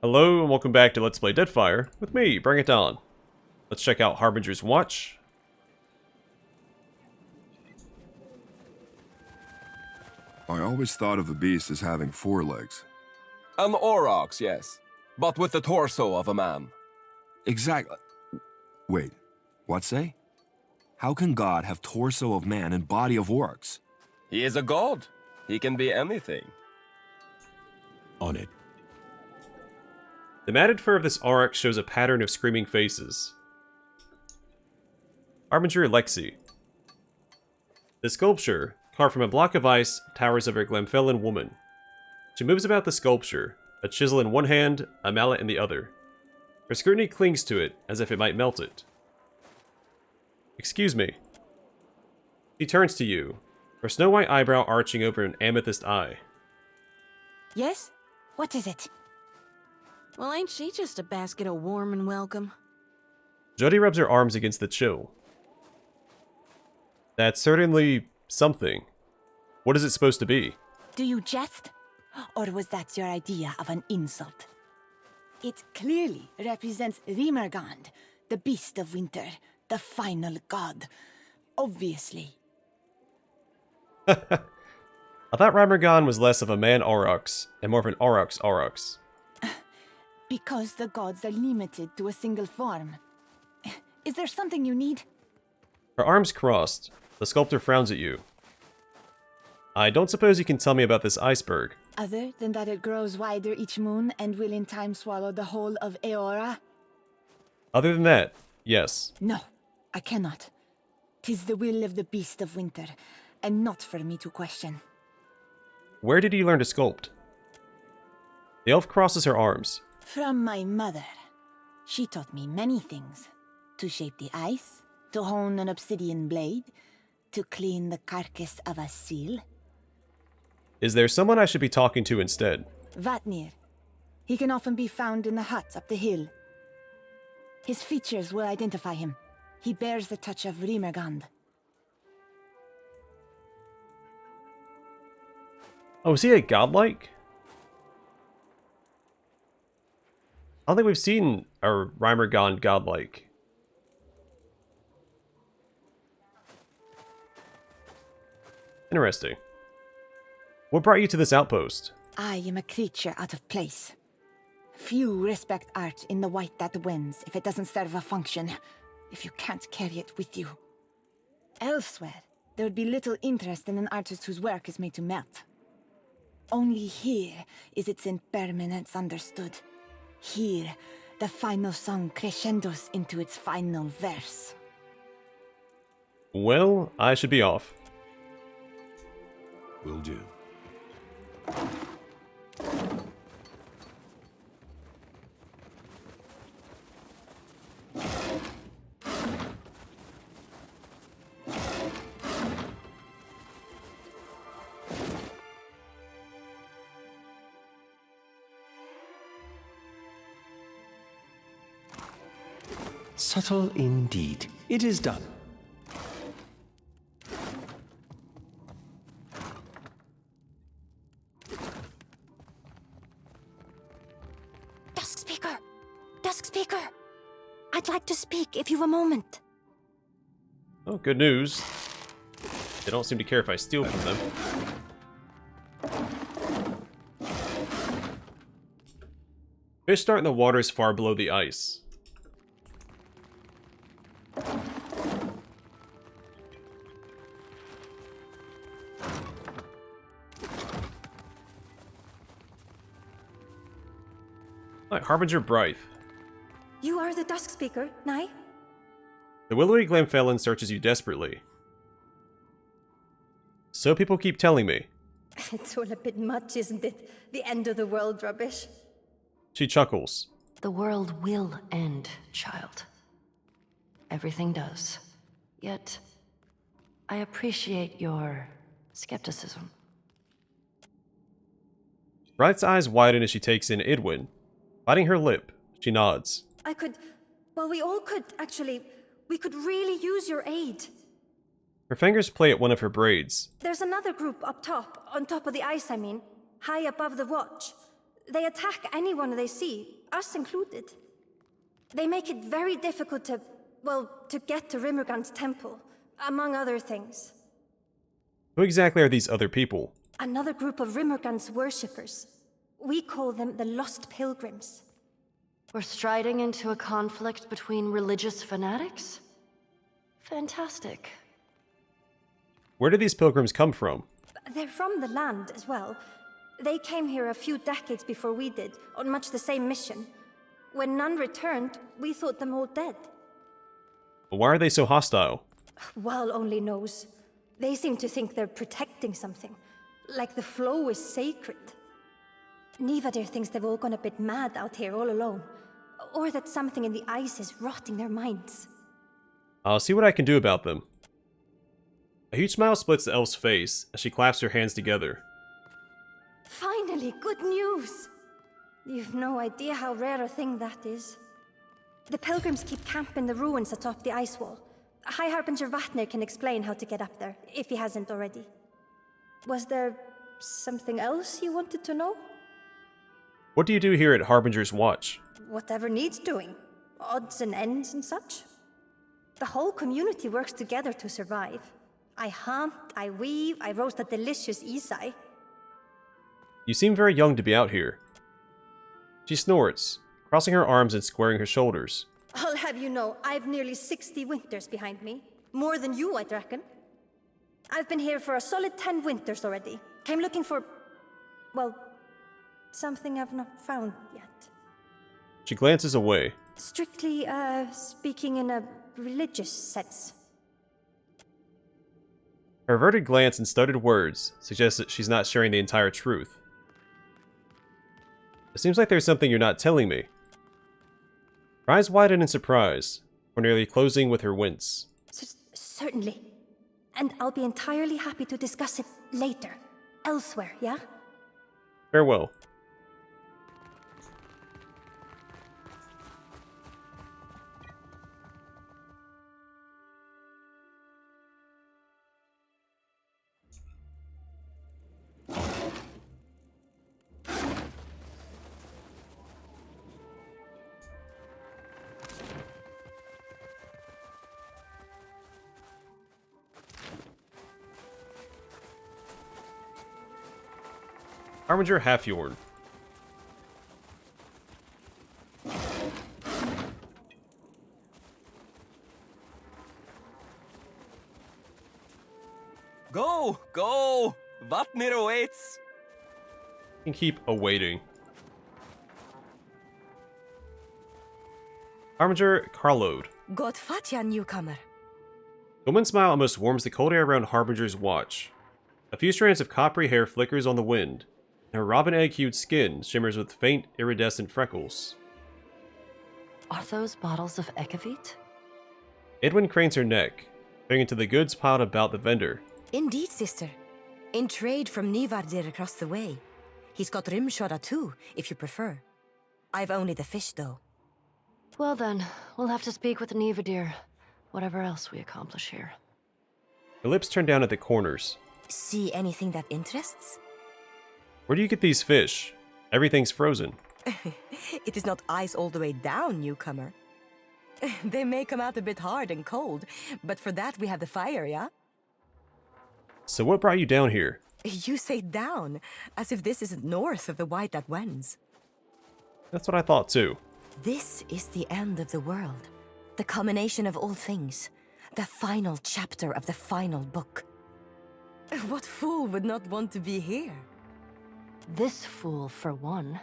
Hello and welcome back to Let's Play Deadfire with me, Bring It On. Let's check out Harbinger's Watch. I always thought of the beast as having 4 legs. An aurochs, yes, but with the torso of a man. Exactly. Wait, what say? How can God have torso of man and body of orcs? He is a god. He can be anything. On it. The matted fur of this aurochs shows a pattern of screaming faces. Harbinger Lexi. The sculpture, carved from a block of ice, towers over a Glamfellan woman. She moves about the sculpture, a chisel in one hand, a mallet in the other. Her scrutiny clings to it, as if it might melt it. Excuse me. She turns to you, her snow-white eyebrow arching over an amethyst eye. Yes? What is it? Well, ain't she just a basket of warm and welcome? Jody rubs her arms against the chill. That's certainly something. What is it supposed to be? Do you jest? Or was that your idea of an insult? It clearly represents Rimergand, the beast of winter, the final god. Obviously. I thought Rimergand was less of a man aurochs and more of an aurochs aurochs. Because the gods are limited to a single form. Is there something you need? Her arms crossed. The sculptor frowns at you. I don't suppose you can tell me about this iceberg. Other than that it grows wider each moon and will in time swallow the whole of Eora? Other than that, yes. No, I cannot. 'Tis the will of the beast of winter, and not for me to question. Where did you learn to sculpt? The elf crosses her arms. From my mother. She taught me many things. To shape the ice, to hone an obsidian blade, to clean the carcass of a seal. Is there someone I should be talking to instead? Vatnir. He can often be found in the hut up the hill. His features will identify him. He bears the touch of Rimergand. Oh, is he a godlike? I don't think we've seen a Rimergand godlike. Interesting. What brought you to this outpost? I am a creature out of place. Few respect art in the white that wins if it doesn't serve a function, if you can't carry it with you. Elsewhere, there would be little interest in an artist whose work is made to melt. Only here is its impermanence understood. Here, the final song crescendos into its final verse. Well, I should be off. Will do. Subtle indeed. It is done. Dusk Speaker! Dusk Speaker! I'd like to speak if you've a moment. Oh, good news. They don't seem to care if I steal from them. Fish start in the waters far below the ice. Hi, Harbinger Brythe. You are the Dusk Speaker, Nye? The willowy Glamfellan searches you desperately. So people keep telling me. It's all a bit much, isn't it? The end of the world rubbish. She chuckles. The world will end, child. Everything does. Yet, I appreciate your skepticism. Brythe's eyes widen as she takes in Idwin. Biting her lip, she nods. We all could, actually. We could really use your aid. Her fingers play at one of her braids. There's another group up top, on top of the ice, I mean. High above the watch. They attack anyone they see, us included. They make it very difficult to, well, to get to Rimmergand's temple, among other things. Who exactly are these other people? Another group of Rimmergand's worshippers. We call them the Lost Pilgrims. We're striding into a conflict between religious fanatics? Fantastic. Where did these pilgrims come from? They're from the land as well. They came here a few decades before we did, on much the same mission. When none returned, we thought them all dead. Why are they so hostile? Wal only knows. They seem to think they're protecting something. Like the flow is sacred. Nivadir thinks they've all gone a bit mad out here all alone. Or that something in the ice is rotting their minds. I'll see what I can do about them. A huge smile splits the elf's face as she claps her hands together. Finally, good news! You've no idea how rare a thing that is. The pilgrims keep camp in the ruins atop the ice wall. High Harbinger Vatnir can explain how to get up there, if he hasn't already. Was there something else you wanted to know? What do you do here at Harbinger's Watch? Whatever needs doing. Odds and ends and such. The whole community works together to survive. I hunt, I weave, I roast a delicious isai. You seem very young to be out here. She snorts, crossing her arms and squaring her shoulders. I'll have you know, I've nearly 60 winters behind me. More than you, I'd reckon. I've been here for a solid 10 winters already. Came looking for, well, something I've not found yet. She glances away. Strictly, speaking in a religious sense. Her averted glance and stuttered words suggest that she's not sharing the entire truth. It seems like there's something you're not telling me. Her eyes widen in surprise, or nearly closing with her wince. Certainly. And I'll be entirely happy to discuss it later. Elsewhere, yeah? Farewell. Harbinger Halfjorn. Go! Go! Vatnir awaits! You can keep awaiting. Harbinger Carlode. God fatja, newcomer. The woman's smile almost warms the cold air around Harbinger's watch. A few strands of coppery hair flickers on the wind, and her robin egg-hued skin shimmers with faint, iridescent freckles. Are those bottles of Ekavit? Edwin cranes her neck, peering into the goods piled about the vendor. Indeed, sister. In trade from Nivardir across the way. He's got rimshora too, if you prefer. I've only the fish, though. Well then, we'll have to speak with Nivadir, whatever else we accomplish here. Her lips turn down at the corners. See anything that interests? Where do you get these fish? Everything's frozen. It is not ice all the way down, newcomer. They may come out a bit hard and cold, but for that we have the fire, yeah? So what brought you down here? You say down, as if this isn't north of the White that wends. That's what I thought too. This is the end of the world. The culmination of all things. The final chapter of the final book. What fool would not want to be here? This fool, for one.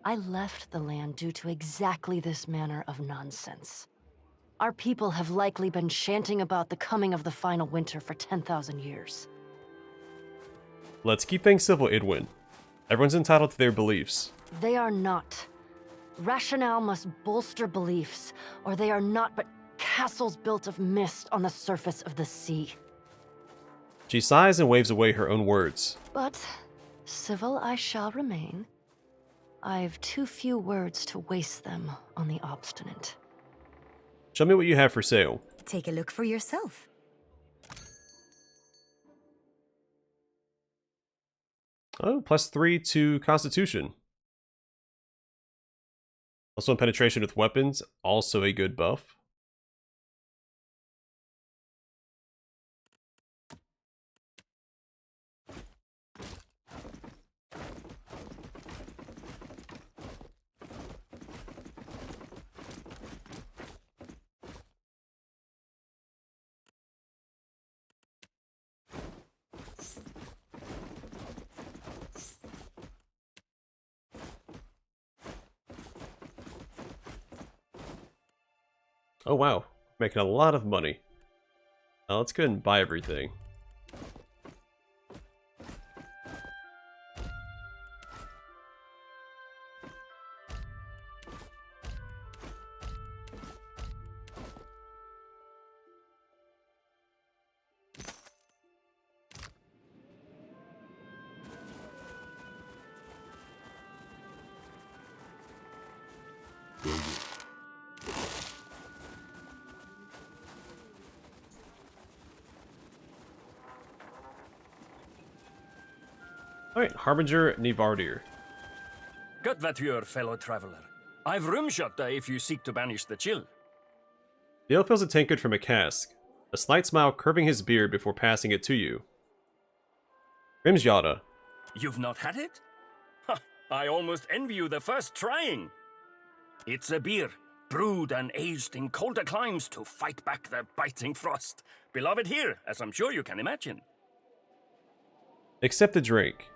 I left the land due to exactly this manner of nonsense. Our people have likely been chanting about the coming of the final winter for 10,000 years. Let's keep things civil, Edwin. Everyone's entitled to their beliefs. They are not. Rationale must bolster beliefs, or they are not but castles built of mist on the surface of the sea. She sighs and waves away her own words. But civil I shall remain. I've too few words to waste them on the obstinate. Show me what you have for sale. Take a look for yourself. Oh, +3 to Constitution. Also, penetration with weapons, also a good buff. Oh wow, making a lot of money. Now let's go ahead and buy everything. Alright, Harbinger Nivardir. Good Vature, fellow traveler. I've room shot if you seek to banish the chill. The elf fills a tankard from a cask, a slight smile curving his beard before passing it to you. Grimsjada. You've not had it? Ha! I almost envy you the first trying. It's a beer, brewed and aged in colder climes to fight back the biting frost. Beloved here, as I'm sure you can imagine. Accept the drink.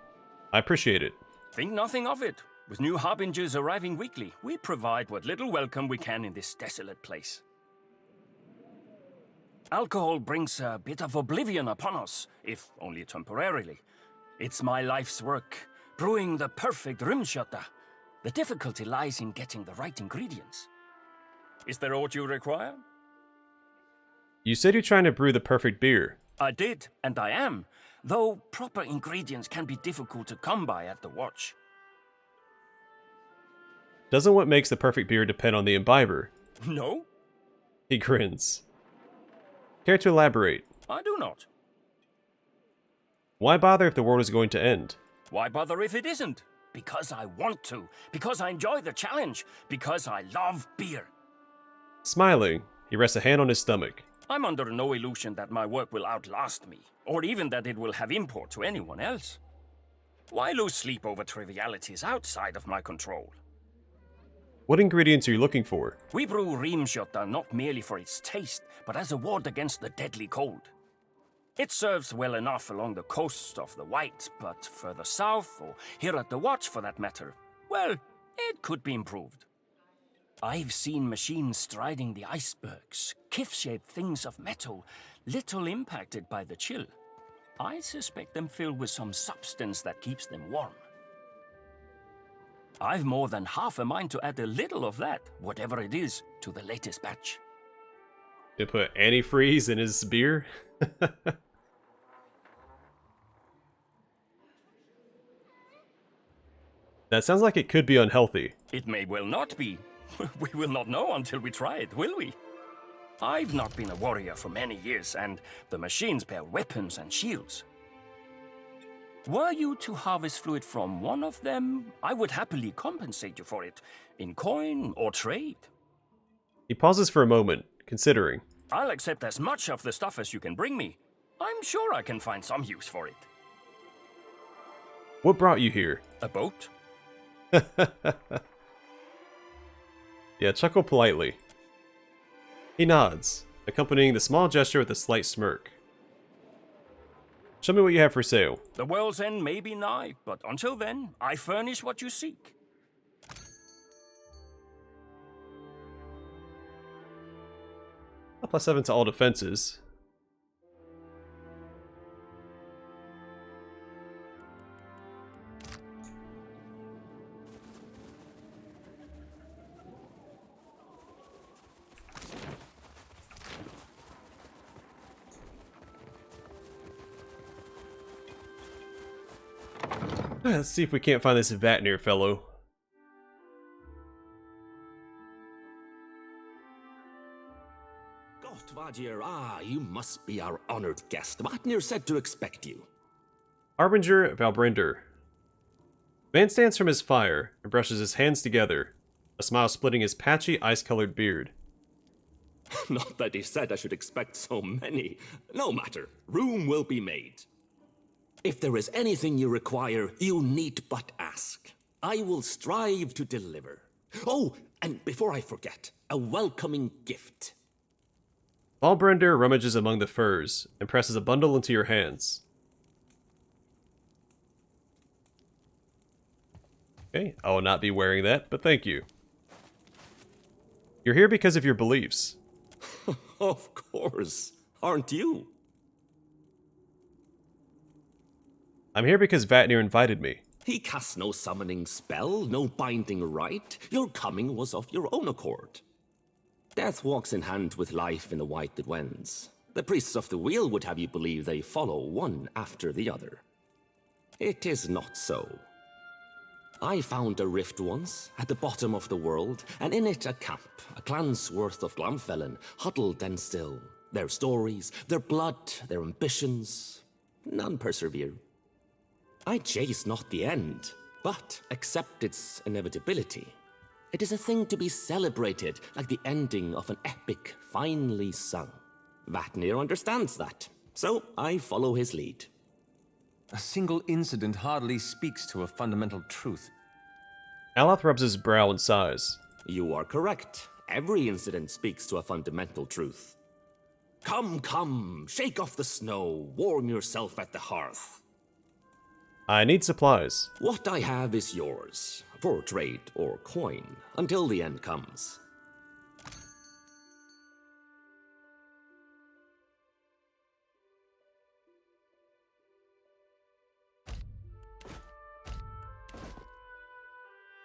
I appreciate it. Think nothing of it. With new Harbingers arriving weekly, we provide what little welcome we can in this desolate place. Alcohol brings a bit of oblivion upon us, if only temporarily. It's my life's work, brewing the perfect rumskötta. The difficulty lies in getting the right ingredients. Is there aught you require? You said you're trying to brew the perfect beer. I did, and I am, though proper ingredients can be difficult to come by at the watch. Doesn't what makes the perfect beer depend on the imbiber? No, He grins. Care to elaborate? I do not. Why bother if the world is going to end? Why bother if it isn't? Because I want to, because I enjoy the challenge, because I love beer. Smiling, he rests a hand on his stomach. I'm under no illusion that my work will outlast me, or even that it will have import to anyone else. Why lose sleep over trivialities outside of my control? What ingredients are you looking for? We brew Rimskötta not merely for its taste, but as a ward against the deadly cold. It serves well enough along the coast of the White, but further south, or here at the Watch for that matter, well, it could be improved. I've seen machines striding the icebergs, kif-shaped things of metal, little impacted by the chill. I suspect them filled with some substance that keeps them warm. I've more than half a mind to add a little of that, whatever it is, to the latest batch. To put antifreeze in his beer? That sounds like it could be unhealthy. It may well not be. We will not know until we try it, will we? I've not been a warrior for many years, and the machines bear weapons and shields. Were you to harvest fluid from one of them, I would happily compensate you for it, in coin or trade. He pauses for a moment, considering. I'll accept as much of the stuff as you can bring me. I'm sure I can find some use for it. What brought you here? A boat? Yeah, chuckle politely. He nods, accompanying the small gesture with a slight smirk. Show me what you have for sale. The world's end may be nigh, but until then, I furnish what you seek. +7 to all defenses. Let's see if we can't find this Vatnir fellow. Vajir, you must be our honored guest. Vatnir said to expect you. Harbinger Valbrinder. Man stands from his fire and brushes his hands together. a smile splitting his patchy, ice-colored beard. Not that he said I should expect so many. No matter, room will be made. If there is anything you require, you need but ask. I will strive to deliver. Oh, and before I forget, a welcoming gift. Valbrender rummages among the furs and presses a bundle into your hands. Okay, I will not be wearing that, but thank you. You're here because of your beliefs. Of course. Aren't you? I'm here because Vatnir invited me. He cast no summoning spell, no binding rite. Your coming was of your own accord. Death walks in hand with life in the white that wends. The priests of the wheel would have you believe they follow one after the other. It is not so. I found a rift once, at the bottom of the world, and in it a camp, a clan's worth of Glamfellan, huddled and still. Their stories, their blood, their ambitions, none persevere. I chase not the end, but accept its inevitability. It is a thing to be celebrated, like the ending of an epic finely sung. Vatnir understands that, so I follow his lead. A single incident hardly speaks to a fundamental truth. Aloth rubs his brow and sighs. You are correct. Every incident speaks to a fundamental truth. Come, come, shake off the snow, warm yourself at the hearth. I need supplies. What I have is yours, for trade or coin, until the end comes.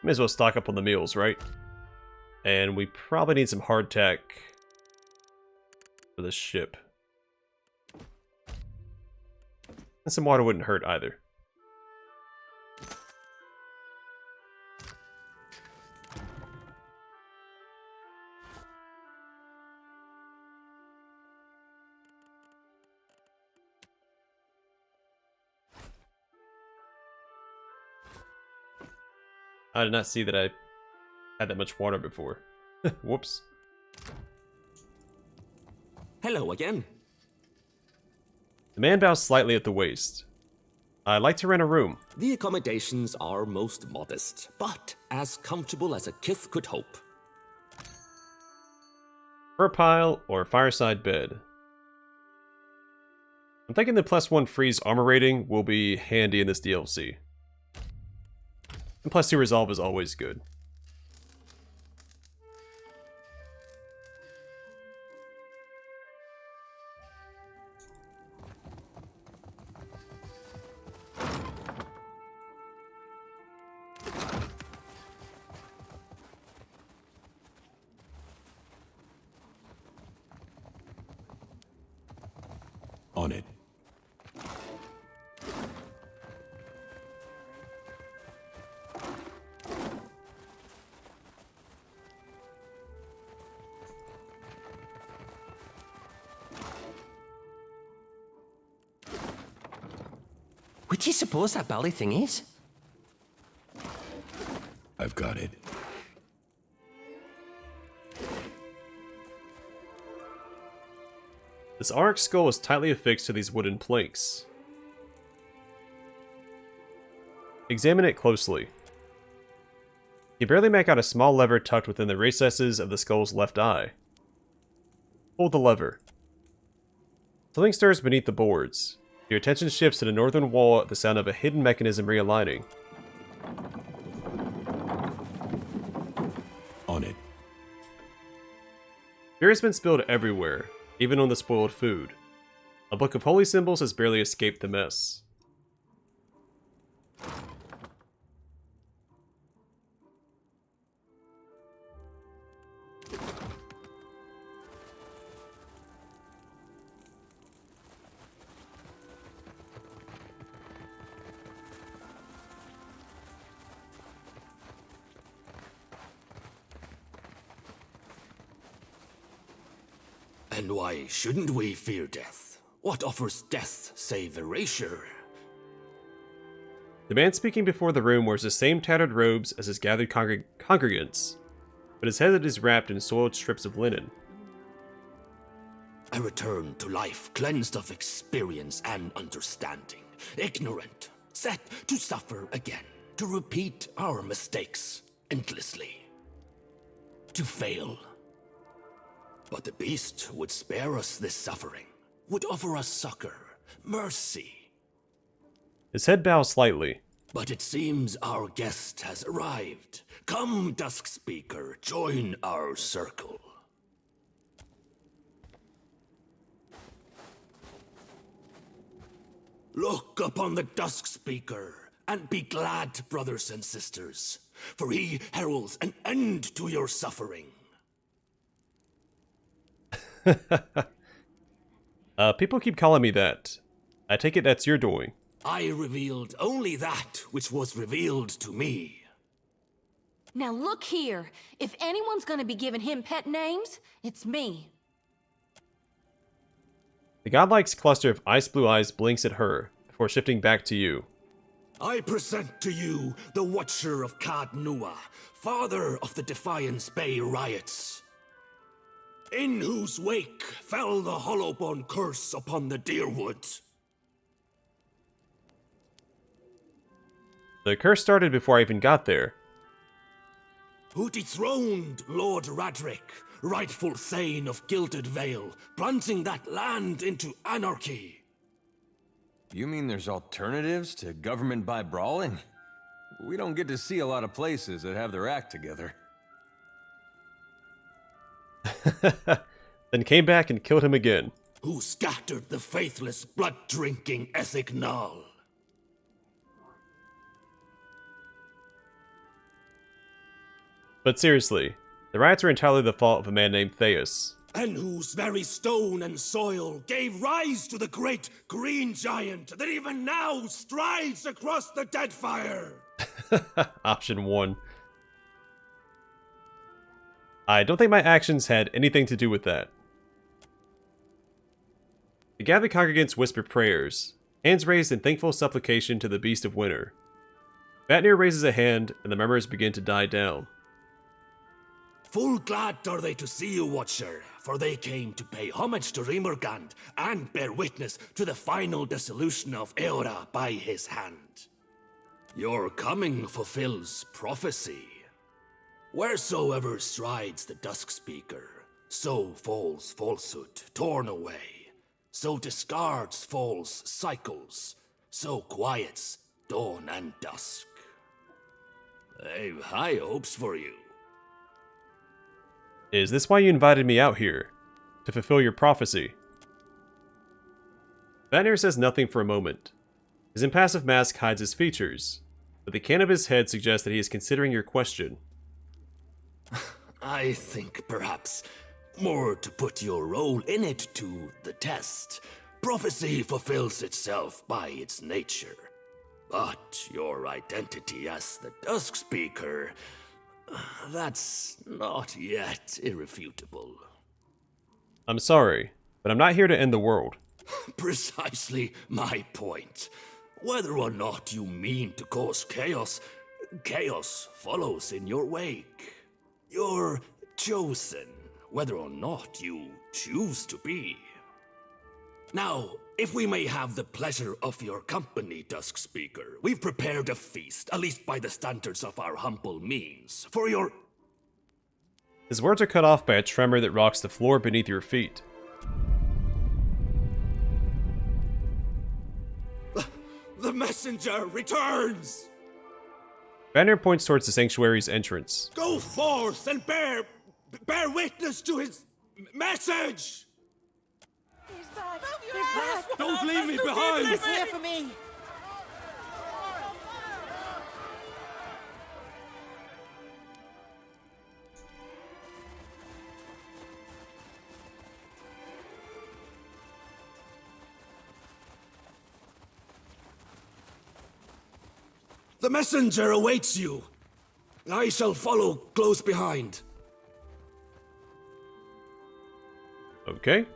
May as well stock up on the meals, right? And we probably need some hardtack for this ship. And some water wouldn't hurt either. I did not see that I had that much water before. Whoops. Hello again. The man bows slightly at the waist. I'd like to rent a room. The accommodations are most modest, but as comfortable as a kith could hope. Fur pile or fireside bed. I'm thinking the +1 freeze armor rating will be handy in this DLC. And +2 resolve is always good. On it. What do you suppose that bally thing is? I've got it. This Auric skull is tightly affixed to these wooden planks. Examine it closely. You barely make out a small lever tucked within the recesses of the skull's left eye. Pull the lever. Something stirs beneath the boards. Your attention shifts to the northern wall at the sound of a hidden mechanism realigning. On it. Beer has been spilled everywhere, even on the spoiled food. A book of holy symbols has barely escaped the mess. And why shouldn't we fear death? What offers death save erasure? The man speaking before the room wears the same tattered robes as his gathered congregants. but his head is wrapped in soiled strips of linen. I returned to life cleansed of experience and understanding, ignorant, set to suffer again, to repeat our mistakes endlessly, to fail. But the beast would spare us this suffering, would offer us succor, mercy. His head bows slightly. But it seems our guest has arrived. Come, Dusk Speaker, join our circle. Look upon the Dusk Speaker, and be glad, brothers and sisters, for he heralds an end to your suffering. People keep calling me that. I take it that's your doing. I revealed only that which was revealed to me. Now look here. If anyone's gonna be giving him pet names, it's me. The godlike's cluster of ice blue eyes blinks at her, before shifting back to you. I present to you the Watcher of Cad Nua, father of the Defiance Bay riots, in whose wake fell the Hollowbone curse upon the Deerwood. The curse started before I even got there. Who dethroned Lord Radric, rightful Thane of Gilded Vale, plunging that land into anarchy. You mean there's alternatives to government by brawling? We don't get to see a lot of places that have their act together. Then came back and killed him again. Who scattered the faithless, blood-drinking Ethignal. But seriously, the riots were entirely the fault of a man named Theus. And whose very stone and soil gave rise to the great green giant that even now strides across the Deadfire. Option 1. I don't think my actions had anything to do with that. The gathered congregants whisper prayers, hands raised in thankful supplication to the Beast of Winter. Vatnir raises a hand, and the murmurs begin to die down. Full glad are they to see you, Watcher, for they came to pay homage to Rimergand and bear witness to the final dissolution of Eora by his hand. Your coming fulfills prophecy. Wheresoever strides the Dusk Speaker, so falls falsehood, torn away. So discards false cycles, so quiets dawn and dusk. I've high hopes for you. Is this why you invited me out here? To fulfill your prophecy? Vatnir says nothing for a moment. His impassive mask hides his features, but the can of his head suggests that he is considering your question. I think perhaps more to put your role in it to the test. Prophecy fulfills itself by its nature. But your identity as the Dusk Speaker, that's not yet irrefutable. I'm sorry, but I'm not here to end the world. Precisely my point. Whether or not you mean to cause chaos, chaos follows in your wake. You're chosen, whether or not you choose to be. Now, if we may have the pleasure of your company, Dusk Speaker, we've prepared a feast, at least by the standards of our humble means, for your... His words are cut off by a tremor that rocks the floor beneath your feet. The messenger returns! Vatnir points towards the sanctuary's entrance. Go forth and bear witness to his message! He's back! He's back! Don't leave me behind! He's here for me! The messenger awaits you. I shall follow close behind. Okay.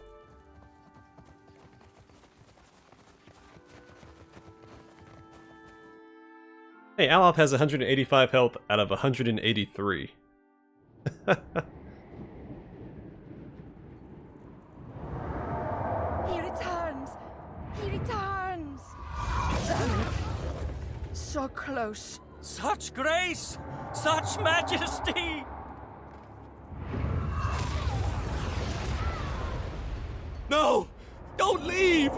Hey, Aloth has 185 health out of 183. He returns! He returns! Damn it. So close. Such grace! Such majesty! No! Don't leave!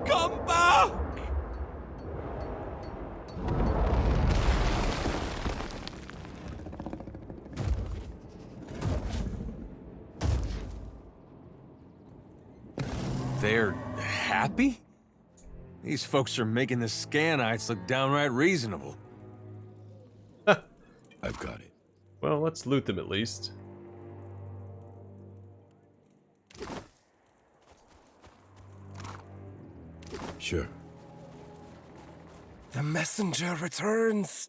Come back! They're happy? These folks are making the Scanites look downright reasonable. I've got it. Well, let's loot them at least. Sure. The messenger returns!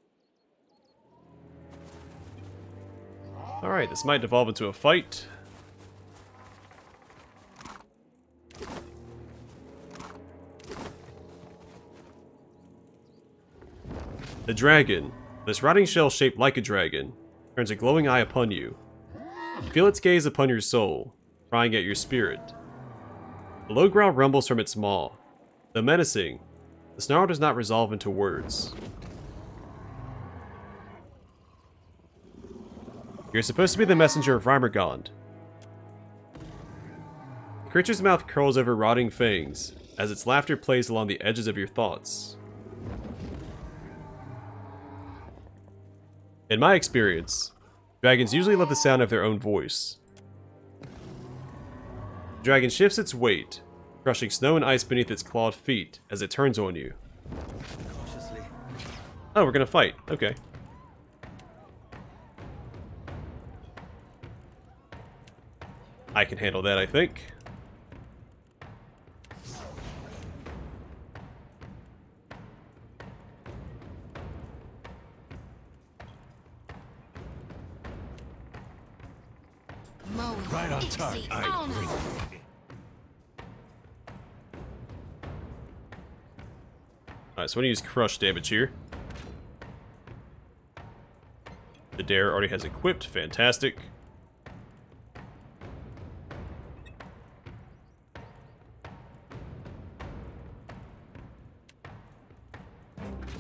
Alright, this might devolve into a fight. The dragon. This rotting shell shaped like a dragon turns a glowing eye upon you. Feel its gaze upon your soul, prying at your spirit. A low growl rumbles from its maw. Though menacing, the snarl does not resolve into words. You're supposed to be the messenger of Rimergond. The creature's mouth curls over rotting fangs, as its laughter plays along the edges of your thoughts. In my experience, dragons usually love the sound of their own voice. The dragon shifts its weight, crushing snow and ice beneath its clawed feet as it turns on you. Cautiously. Oh, we're gonna fight. Okay. I can handle that, I think. Right on target. Alright, so I'm gonna use crush damage here. The dare already has equipped. Fantastic.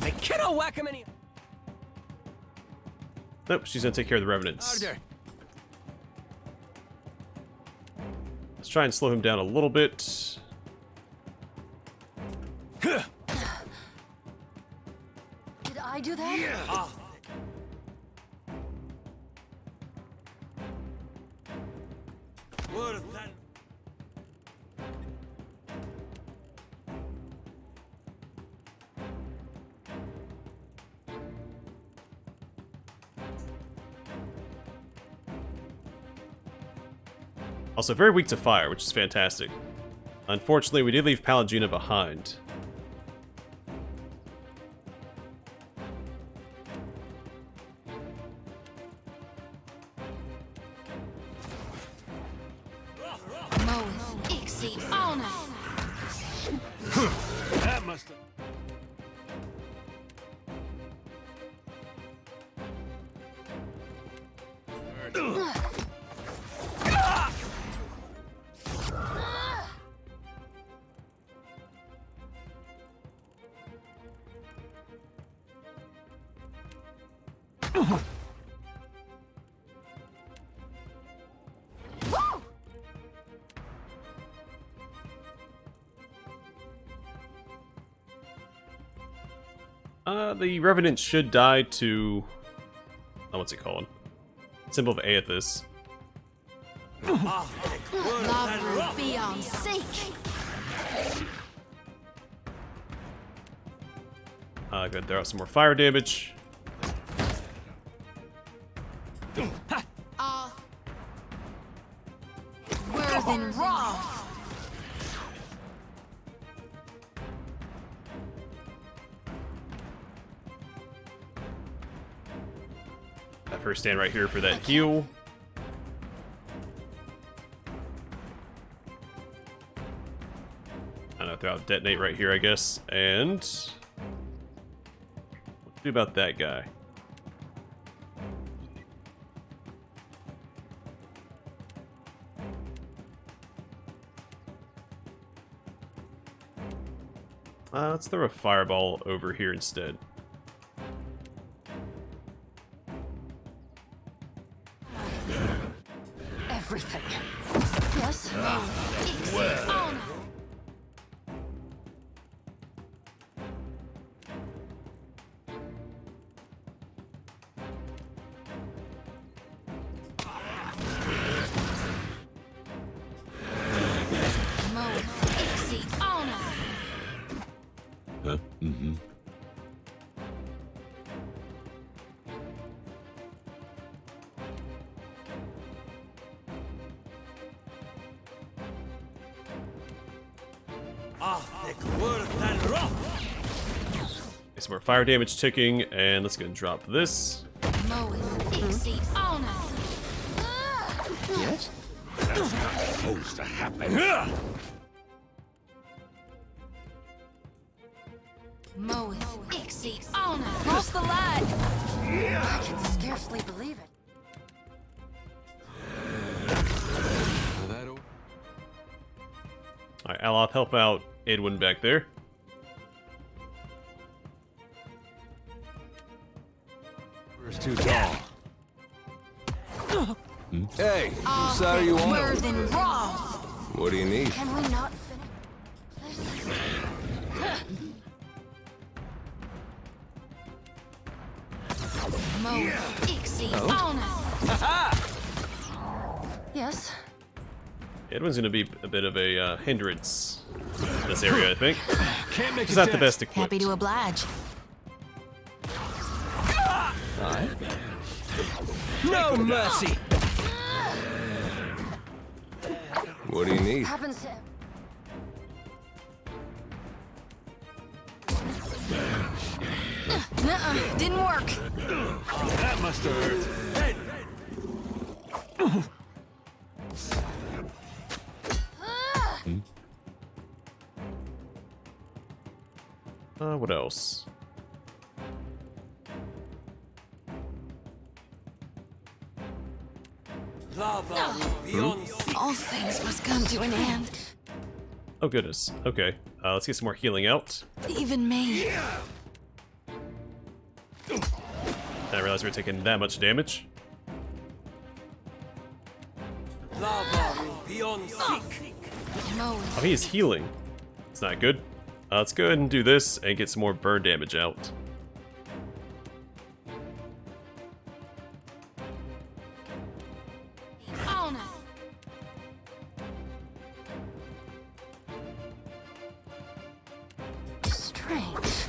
I cannot whack him any. Nope, she's gonna take care of the revenants. Harder. Let's try and slow him down a little bit. Did I do that? Also very weak to fire, which is fantastic. Unfortunately, we did leave Pallegina behind. That must have. The Revenant should die to... Oh, what's it called? Symbol of Aethys. Love beyond sake. Gonna throw out some more fire damage. Worthen Roth. Have her stand right here for that heal. I don't know, throw out detonate right here, I guess. And what do about that guy? Let's throw a fireball over here instead. Everything. Yes? Oh, no. Huh? Mm-hmm. Get some more fire damage ticking, and let's go and drop this. Yes? That's not supposed to happen. Cross the line! I can scarcely believe it. Alright, Aloth, help out Edwin back there. It's too tall. Hey, whose side are you on? More than raw. What do you need? Can we not finish? Yes. Edwin's gonna be a bit of a hindrance in this area, I think. Can't make He's not the best equipped. Happy to oblige. No mercy. What do you need? Happens to... Nuh-uh, didn't work. That must have hurt. What else? All things must come to an end. Oh goodness. Okay. Let's get some more healing out. Even me. I realize we're taking that much damage. Oh, he is healing. It's not good. Let's go ahead and do this and get some more burn damage out. Strange.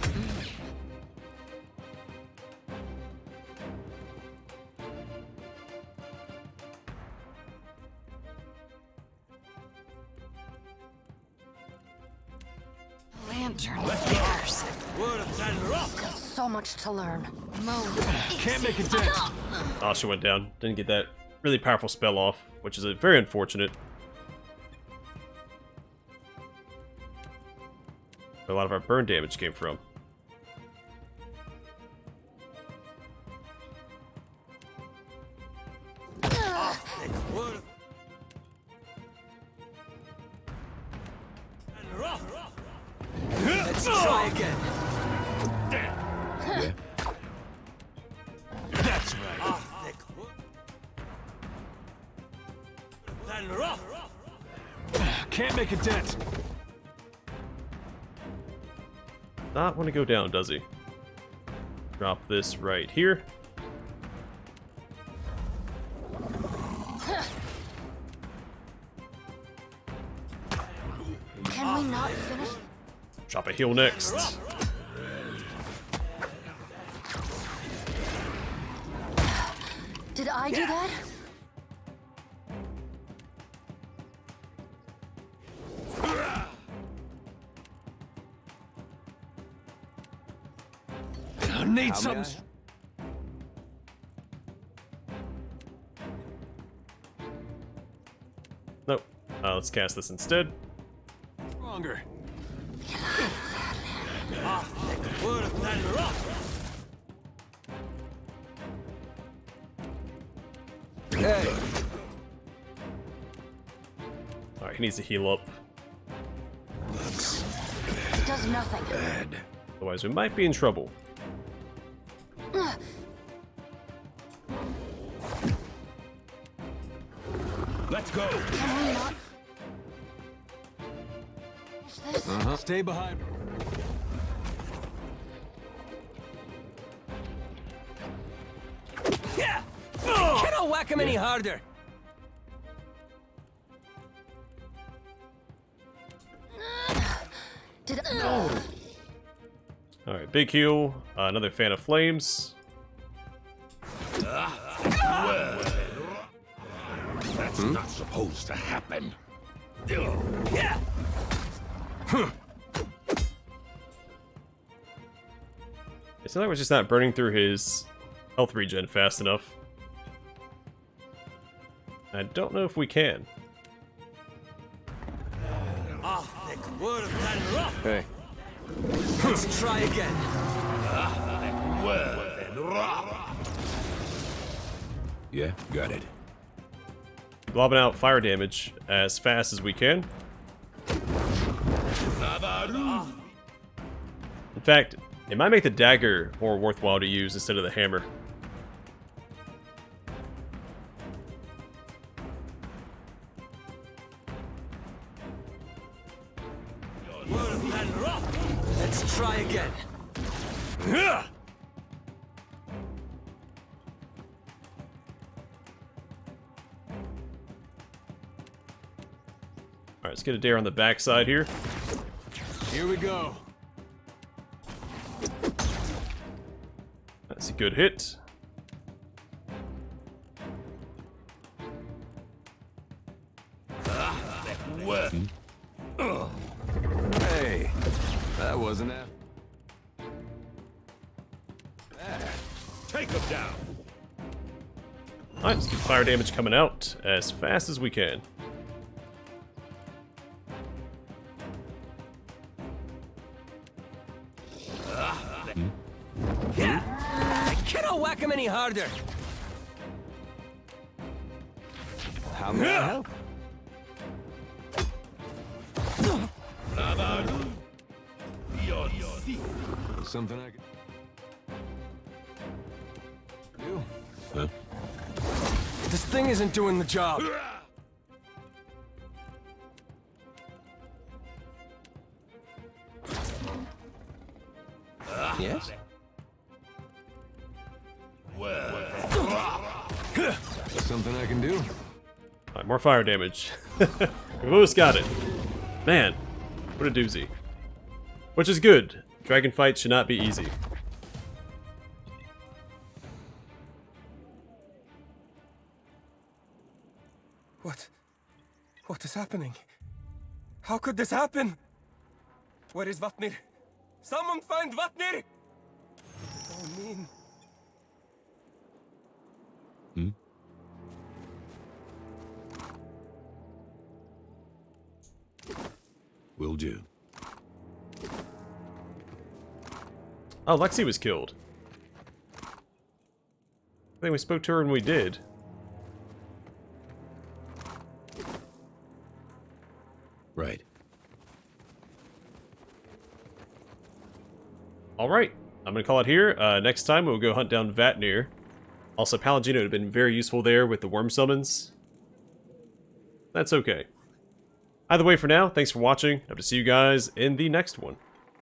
Lantern flares. Still so much to learn. Can't make a dent. Oh, she went down. Didn't get that really powerful spell off, which is very unfortunate. Where a lot of our burn damage came from. Let's try again. Yeah. That's right. Can't make a dent. Not want to go down, does he? Drop this right here. Can we not finish? Drop a heal next. Did I do that? I need some. Nope. Let's cast this instead. Stronger. Hey. Alright, he needs to heal up. Does nothing. Otherwise, we might be in trouble. Let's go. Can we not? Is this? Stay behind. Yeah! Cannot whack him any harder. Did Alright, big heal. Another fan of flames. That's not supposed to happen. Yeah! It's not like we're just not burning through his health regen fast enough. I don't know if we can. Hey. Let's try again. Yeah, got it. Lobbing out fire damage as fast as we can. In fact, it might make the dagger more worthwhile to use instead of the hammer. Let's try again. Alright, let's get a dare on the backside here. Here we go. That's a good hit. Hey, that wasn't it. Take him down. Alright, let's get fire damage coming out as fast as we can. Yeah! I cannot whack him any harder. How may I help? Something I can do. Huh? This thing isn't doing the job. Yes? Something I can do. Alright, more fire damage. We've almost got it. Man, what a doozy. Which is good. Dragon fights should not be easy. What is happening? How could this happen? Where is Vatnir? Someone find Vatnir! Oh, mean. Will do. Oh, Lexi was killed. I think we spoke to her and we did. Right. Alright, I'm gonna call it here. Next time we'll go hunt down Vatnir. Also, Palangino would have been very useful there with the worm summons. That's okay. Either way, for now, thanks for watching. Hope to see you guys in the next one.